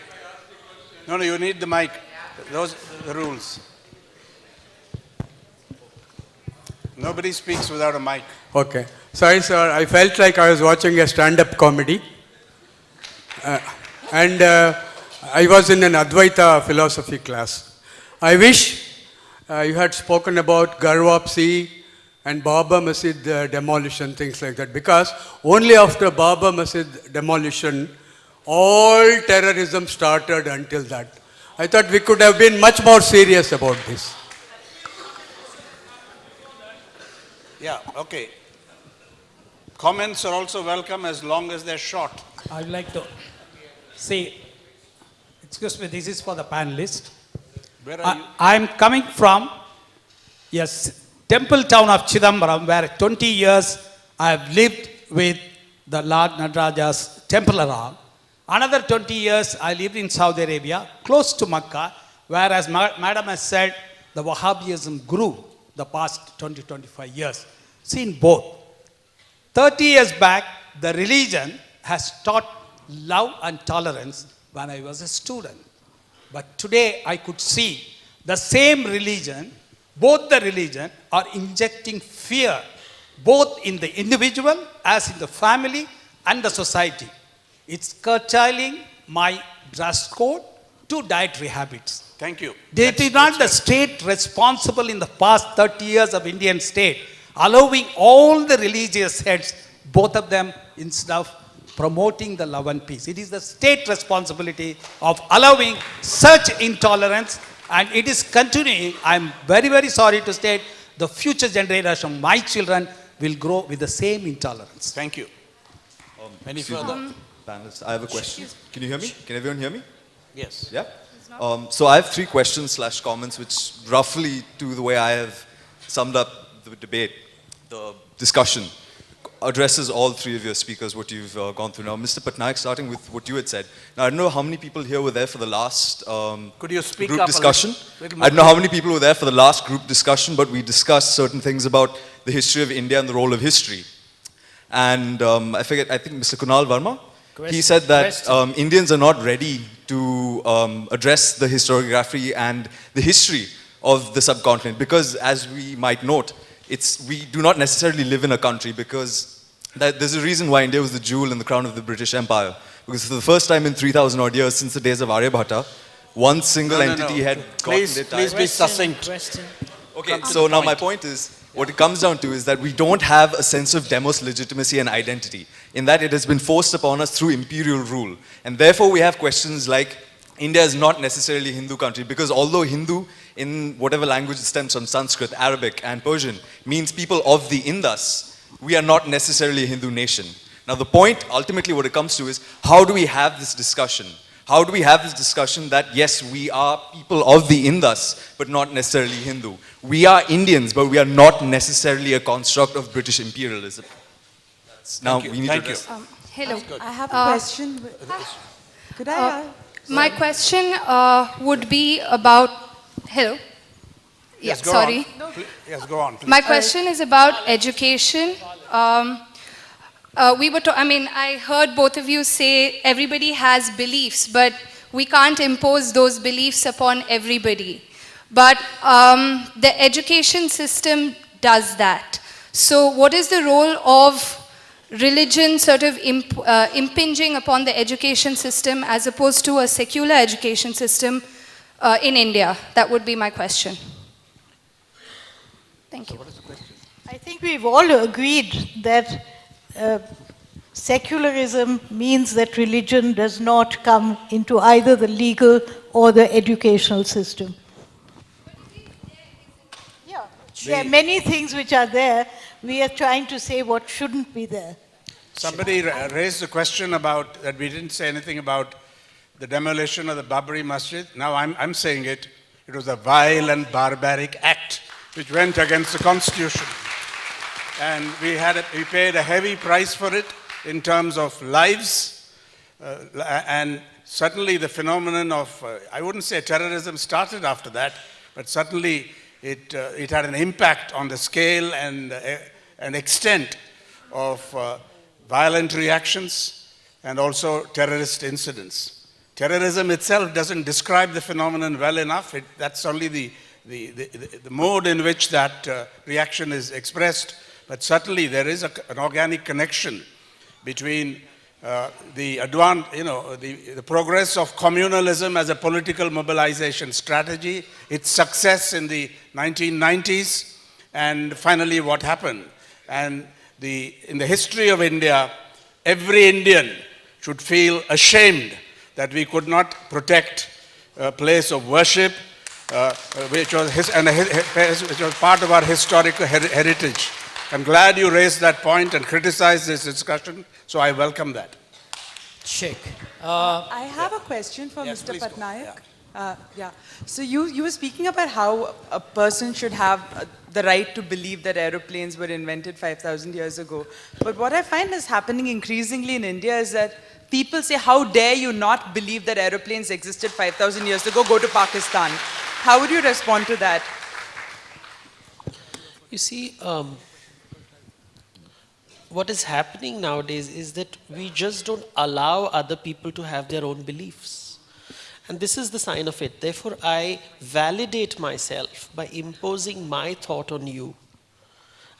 B: No, you need the mic. Those are the rules. Nobody speaks without a mic.
F: Okay. Sorry, sir. I felt like I was watching a stand-up comedy. And I was in an Advaita philosophy class. I wish you had spoken about Garwapsi and Baba Masjid demolition, things like that. Because only after Baba Masjid demolition, all terrorism started until that. I thought we could have been much more serious about this.
B: Yeah, okay. Comments are also welcome as long as they're short.
G: I would like to say, excuse me, this is for the panelists.
B: Where are you?
G: I am coming from, yes, temple town of Chidambaram, where 20 years I have lived with the Lord Nataraja's temple around. Another 20 years I lived in Saudi Arabia, close to Makkah, whereas Madam has said the Wahhabism grew the past 20-25 years. Seen both. 30 years back, the religion has taught love and tolerance when I was a student. But today I could see the same religion, both the religion are injecting fear, both in the individual as in the family and the society. It's curtailing my dress code to dietary habits.
B: Thank you.
G: It is not the state responsible in the past 30 years of Indian state, allowing all the religious heads, both of them instead of promoting the love and peace. It is the state responsibility of allowing such intolerance, and it is continuing. I'm very, very sorry to state the future generation, my children, will grow with the same intolerance.
B: Thank you. Any
H: Excuse
B: further?
H: me, panelists, I have a question. Can you hear me? Can everyone hear me?
B: Yes.
H: Yeah? So I have 3 questions / comments which roughly, to the way I have summed up the debate, the discussion, addresses all 3 of your speakers, what you've gone through now. Mr. Patnaik, starting with what you had said. Now, I don't know how many people here were there for the last
B: Could you speak
H: group
B: up
H: discussion.
B: little more?
H: I don't know how many people were there for the last group discussion, but we discussed certain things about the history of India and the role of history. And I think Mr. Kunal Verma, he said that Indians are not ready to address the historiography and the history of the subcontinent because, as we might note, we do not necessarily live in a country because there's a reason why India was the jewel in the crown of the British Empire. Because for the first time in 3,000 odd years since the days of Aryabhatta, one single entity had gotten their title.
B: Please be succinct.
H: Okay, so now my point is, what it comes down to is that we don't have a sense of demos legitimacy and identity, in that it has been forced upon us through imperial rule. And therefore we have questions like, India is not necessarily a Hindu country, because although Hindu, in whatever language it stems from, Sanskrit, Arabic, and Persian, means people of the Indus, we are not necessarily a Hindu nation. Now the point, ultimately what it comes to is, how do we have this discussion? How do we have this discussion that, yes, we are people of the Indus, but not necessarily Hindu? We are Indians, but we are not necessarily a construct of British imperialism. Now, we need to address.
A: Hello.
I: I have a question. Could I?
A: My question would be about. Hello.
B: Yes, go
A: sorry.
B: on. Yes, go on, please.
A: My question is about education. I heard both of you say everybody has beliefs, but we can't impose those beliefs upon everybody. But the education system does that. So what is the role of religion sort of impinging upon the education system as opposed to a secular education system in India? That would be my question. Thank you.
D: I think we've all agreed that secularism means that religion does not come into either the legal or the educational system. Yeah, there are many things which are there. We are trying to say what shouldn't be there.
B: Somebody raised a question about that we didn't say anything about the demolition of the Babri Masjid. Now I'm saying it. It was a vile and barbaric act which went against the constitution. And we paid a heavy price for it in terms of lives. And certainly the phenomenon of, I wouldn't say terrorism started after that, but certainly it had an impact on the scale and extent of violent reactions and also terrorist incidents. Terrorism itself doesn't describe the phenomenon well enough. That's only the mode in which that reaction is expressed. But certainly there is an organic connection between the progress of communalism as a political mobilization strategy, its success in the 1990s, and finally what happened. And in the history of India, every Indian should feel ashamed that we could not protect a place of worship, which was part of our historical heritage. I'm glad you raised that point and criticized this discussion, so I welcome that.
I: Sheikh. I have a question for
B: Yes,
I: Mr.
B: please go.
I: Patnaik. So you were speaking about how a person should have the right to believe that aeroplanes were invented 5,000 years ago. But what I find is happening increasingly in India is that people say, how dare you not believe that aeroplanes existed 5,000 years ago, go to Pakistan. How would you respond to that?
C: You see, what is happening nowadays is that we just don't allow other people to have their own beliefs. And this is the sign of it. Therefore, I validate myself by imposing my thought on you.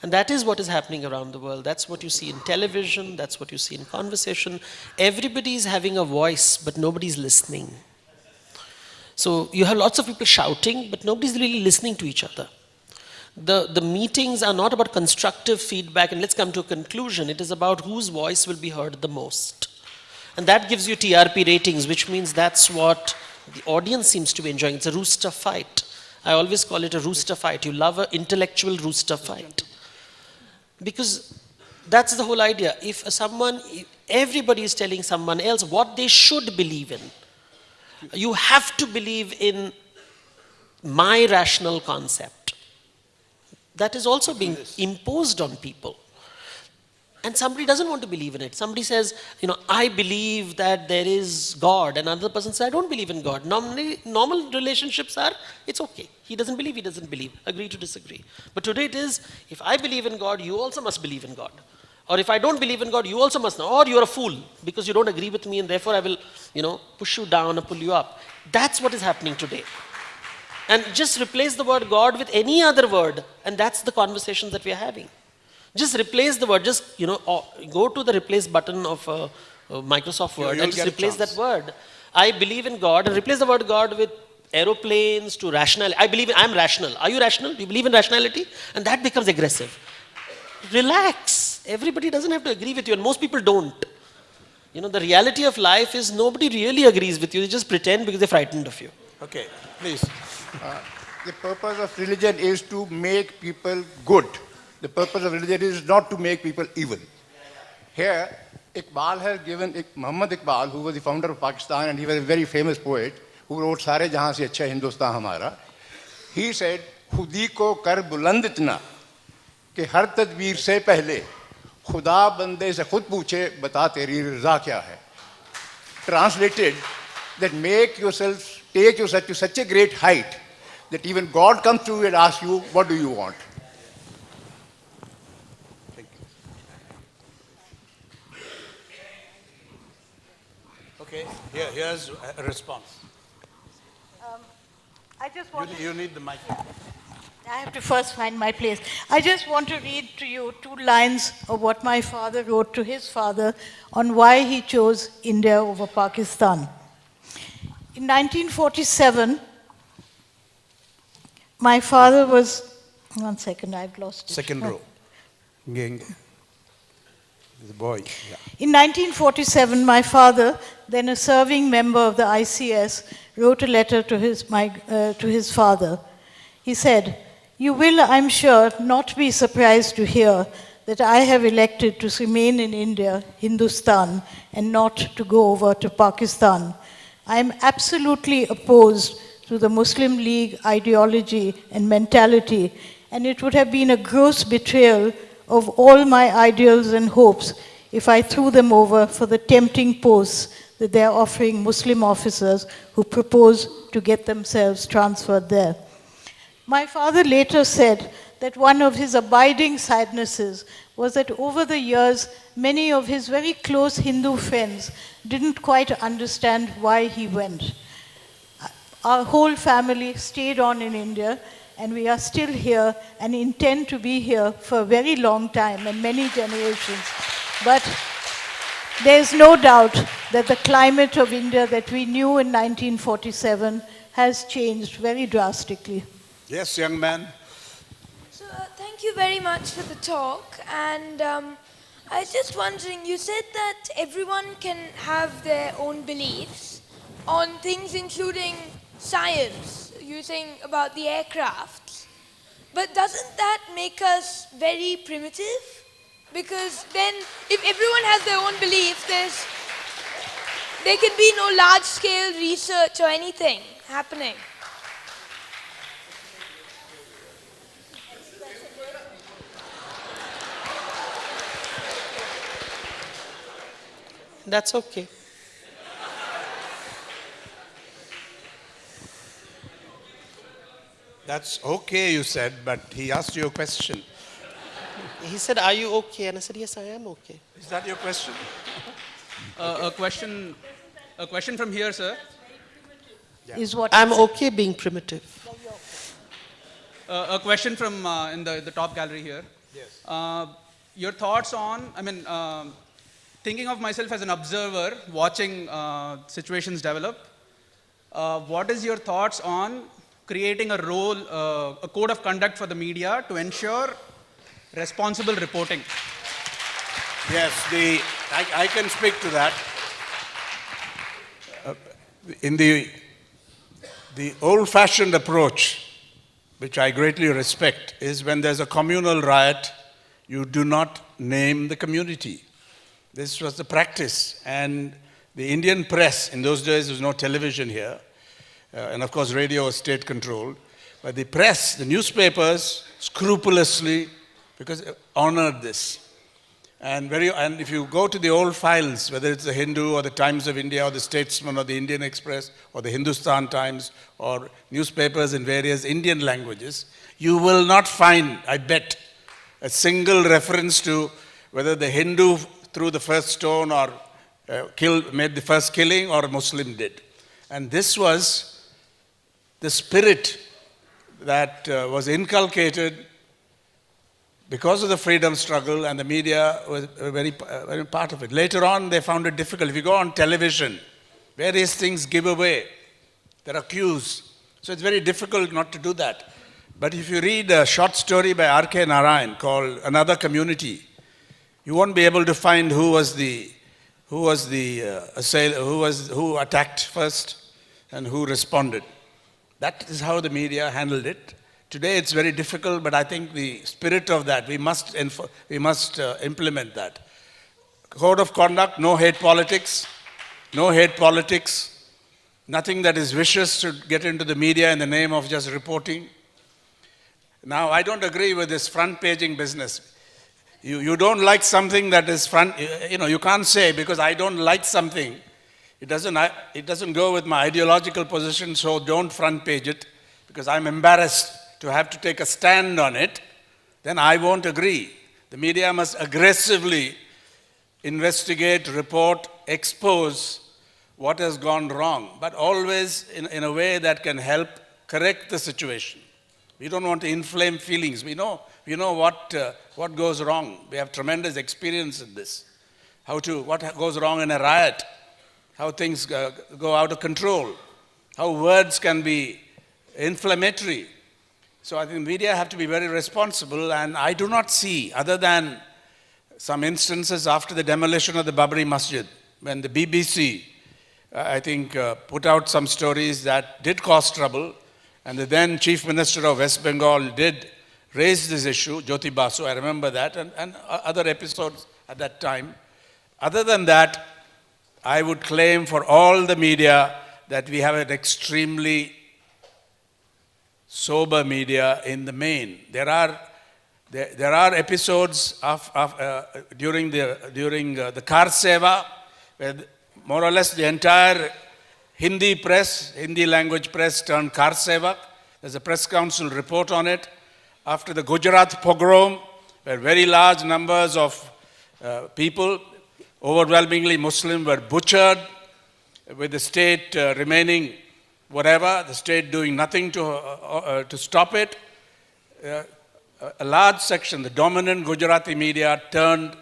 C: And that is what is happening around the world. That's what you see in television, that's what you see in conversation. Everybody is having a voice, but nobody's listening. So you have lots of people shouting, but nobody's really listening to each other. The meetings are not about constructive feedback and let's come to a conclusion. It is about whose voice will be heard the most. And that gives you TRP ratings, which means that's what the audience seems to be enjoying. It's a rooster fight. I always call it a rooster fight. You love an intellectual rooster fight. Because that's the whole idea. If everybody is telling someone else what they should believe in, you have to believe in my rational concept. That is also being imposed on people. And somebody doesn't want to believe in it. Somebody says, I believe that there is God. And another person says, I don't believe in God. Normally, normal relationships are, it's okay. He doesn't believe, agree to disagree. But today it is, if I believe in God, you also must believe in God. Or if I don't believe in God, you also must know. Or you're a fool because you don't agree with me and therefore I will, push you down or pull you up. That's what is happening today. And just replace the word God with any other word. And that's the conversations that we are having. Just replace the word, go to the replace button of Microsoft Word and just replace that word. I believe in God and replace the word God with aeroplanes to rationality. I'm rational. Are you rational? Do you believe in rationality? And that becomes aggressive. Relax. Everybody doesn't have to agree with you and most people don't. The reality of life is nobody really agrees with you. They just pretend because they're frightened of you.
B: Okay, please.
J: The purpose of religion is to make people good. The purpose of religion is not to make people evil. Here, Iqbal has given, Muhammad Iqbal, who was the founder of Pakistan and he was a very famous poet, who wrote Sare Jahan Se Achha Hindustan Hamara. He said, Khudi ko kar buland itna, ke har tadbir se pehle, Khuda bande se khud puche, bata teri raza kya hai. Translated, that take yourself to such a great height, that even God comes to you and asks you, what do you want?
B: Okay, here's a response.
D: I just want
B: You need the mic.
D: I have to first find my place. I just want to read to you 2 lines of what my father wrote to his father on why he chose India over Pakistan. In 1947, my father was, one second, I've lost it.
B: Second row. The boy. Yeah.
D: In 1947, my father, then a serving member of the ICS, wrote a letter to his father. He said, "You will, I'm sure, not be surprised to hear that I have elected to remain in India, Hindustan, and not to go over to Pakistan. I am absolutely opposed to the Muslim League ideology and mentality, and it would have been a gross betrayal of all my ideals and hopes if I threw them over for the tempting posts that they are offering Muslim officers who propose to get themselves transferred there." My father later said that one of his abiding sadnesses was that over the years, many of his very close Hindu friends didn't quite understand why he went. Our whole family stayed on in India, and we are still here and intend to be here for a very long time and many generations. But there is no doubt that the climate of India that we knew in 1947 has changed very drastically.
B: Yes, young man.
K: So, thank you very much for the talk. And I was just wondering, you said that everyone can have their own beliefs on things including science, you saying about the aircraft. But doesn't that make us very primitive? Because then, if everyone has their own beliefs, there can be no large-scale research or anything happening.
C: That's okay.
B: That's okay, you said, but he asked you a question.
C: He said, "Are you okay?" And I said, "Yes, I am okay."
B: Is that your question?
L: A question from here, sir.
D: Is what
C: I'm okay being primitive.
L: A question from in the top gallery here. Yes. Your thoughts on, thinking of myself as an observer, watching situations develop, what is your thoughts on creating a role, a code of conduct for the media to ensure responsible reporting.
B: Yes, I can speak to that. In the old-fashioned approach, which I greatly respect, is when there's a communal riot, you do not name the community. This was the practice. And the Indian press, in those days there was no television here, and of course radio was state-controlled, but the press, the newspapers, scrupulously, because honored this. And if you go to the old files, whether it's the Hindu or the Times of India or the Statesman or the Indian Express or the Hindustan Times or newspapers in various Indian languages, you will not find, I bet, a single reference to whether the Hindu threw the first stone or made the first killing or a Muslim did. And this was the spirit that was inculcated because of the freedom struggle, and the media was very part of it. Later on, they found it difficult. If you go on television, various things give away. There are cues. So it's very difficult not to do that. But if you read a short story by R.K. Narayan called Another Community, you won't be able to find who attacked first and who responded. That is how the media handled it. Today it's very difficult, but I think the spirit of that, we must implement that. Code of conduct, no hate politics, nothing that is vicious should get into the media in the name of just reporting. Now, I don't agree with this front-paging business. You don't like something that is you can't say because I don't like something. It doesn't go with my ideological position, so don't front-page it because I'm embarrassed to have to take a stand on it, then I won't agree. The media must aggressively investigate, report, expose what has gone wrong, but always in a way that can help correct the situation. We don't want to inflame feelings. We know what goes wrong. We have tremendous experience in this. What goes wrong in a riot, how things go out of control, how words can be inflammatory. So I think media have to be very responsible, and I do not see, other than some instances after the demolition of the Babri Masjid, when the BBC, I think, put out some stories that did cause trouble, and the then Chief Minister of West Bengal did raise this issue, Jyoti Basu, I remember that, and other episodes at that time. Other than that, I would claim for all the media that we have an extremely sober media in the main. There are episodes during the Kar Seva, where more or less the entire Hindi language press turned Kar Sevak. There's a press council report on it. After the Gujarat pogrom, where very large numbers of people, overwhelmingly Muslim, were butchered, with the state remaining whatever, the state doing nothing to stop it. A large section, the dominant Gujarati media, turned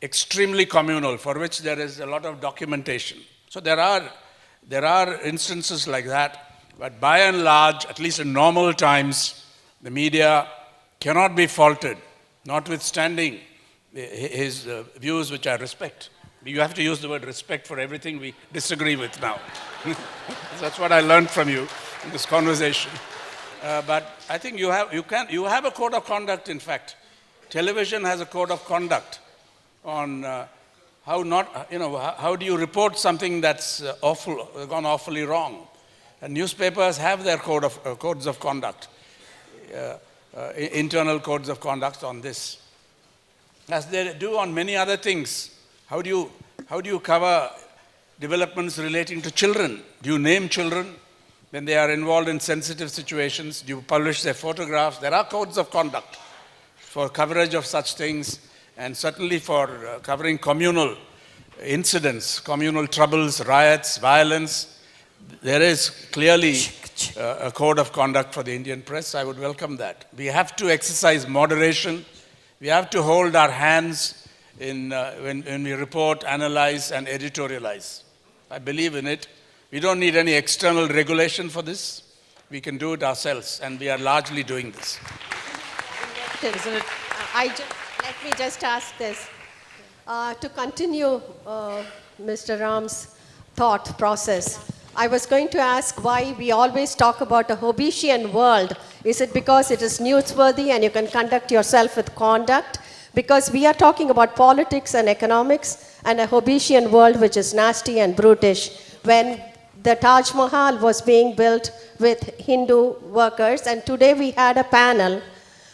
B: extremely communal, for which there is a lot of documentation. So there are instances like that, but by and large, at least in normal times, the media cannot be faulted, notwithstanding his views, which I respect. You have to use the word respect for everything we disagree with now. That's what I learned from you in this conversation. But I think you have a code of conduct, in fact. Television has a code of conduct on how do you report something that's gone awfully wrong. And newspapers have their codes of conduct, internal codes of conduct on this, as they do on many other things. How do you cover developments relating to children? Do you name children when they are involved in sensitive situations? Do you publish their photographs? There are codes of conduct for coverage of such things, and certainly for covering communal incidents, communal troubles, riots, violence. There is clearly a code of conduct for the Indian press. I would welcome that. We have to exercise moderation. We have to hold our hands when we report, analyze, and editorialize. I believe in it. We don't need any external regulation for this. we can do it ourselves, and we are largely doing this.
M: Let me just ask this. To continue Mr. Ram's thought process, I was going to ask why we always talk about a Hobbesian world. Is it because it is newsworthy and you can conduct yourself with conduct? Because we are talking about politics and economics and a Hobbesian world which is nasty and brutish. When the Taj Mahal was being built with Hindu workers, and today we had a panel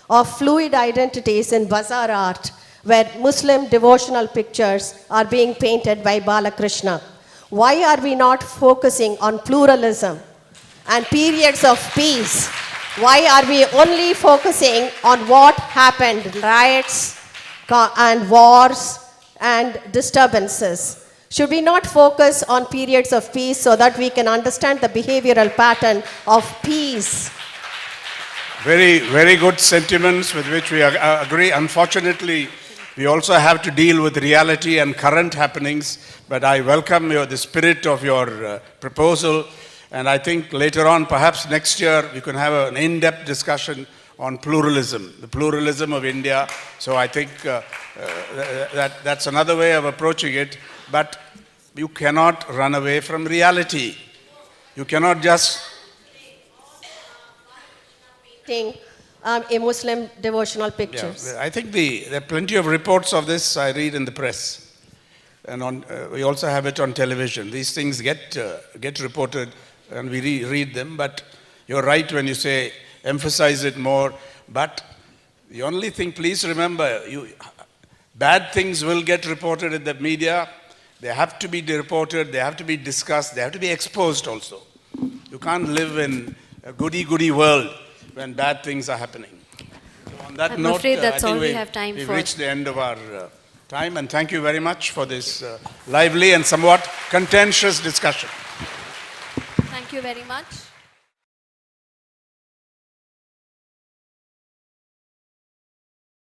M: of fluid identities in bazaar art where Muslim devotional pictures are being painted by Balakrishna. Why are we not focusing on pluralism and periods of peace? Why are we only focusing on what happened, riots and wars and disturbances? Should we not focus on periods of peace so that we can understand the behavioral pattern of peace?
B: Very, very good sentiments with which we agree. Unfortunately, we also have to deal with reality and current happenings, but I welcome the spirit of your proposal, and I think later on, perhaps next year, we can have an in-depth discussion on pluralism, the pluralism of India. So I think that's another way of approaching it, but you cannot run away from reality. You cannot just
M: a Muslim devotional pictures.
B: Yeah, I think there are plenty of reports of this I read in the press, and we also have it on television. These things get reported, and we read them. But you're right when you say emphasize it more. But the only thing, please remember, bad things will get reported in the media. They have to be reported. They have to be discussed. They have to be exposed also. You can't live in a goody-goody world when bad things are happening. So on that
A: I'm
B: note,
A: afraid that's
B: I think
A: all we have time
B: we've
A: for.
B: reached the end of our time, and thank you very much for this lively and somewhat contentious discussion.
A: Thank you very much.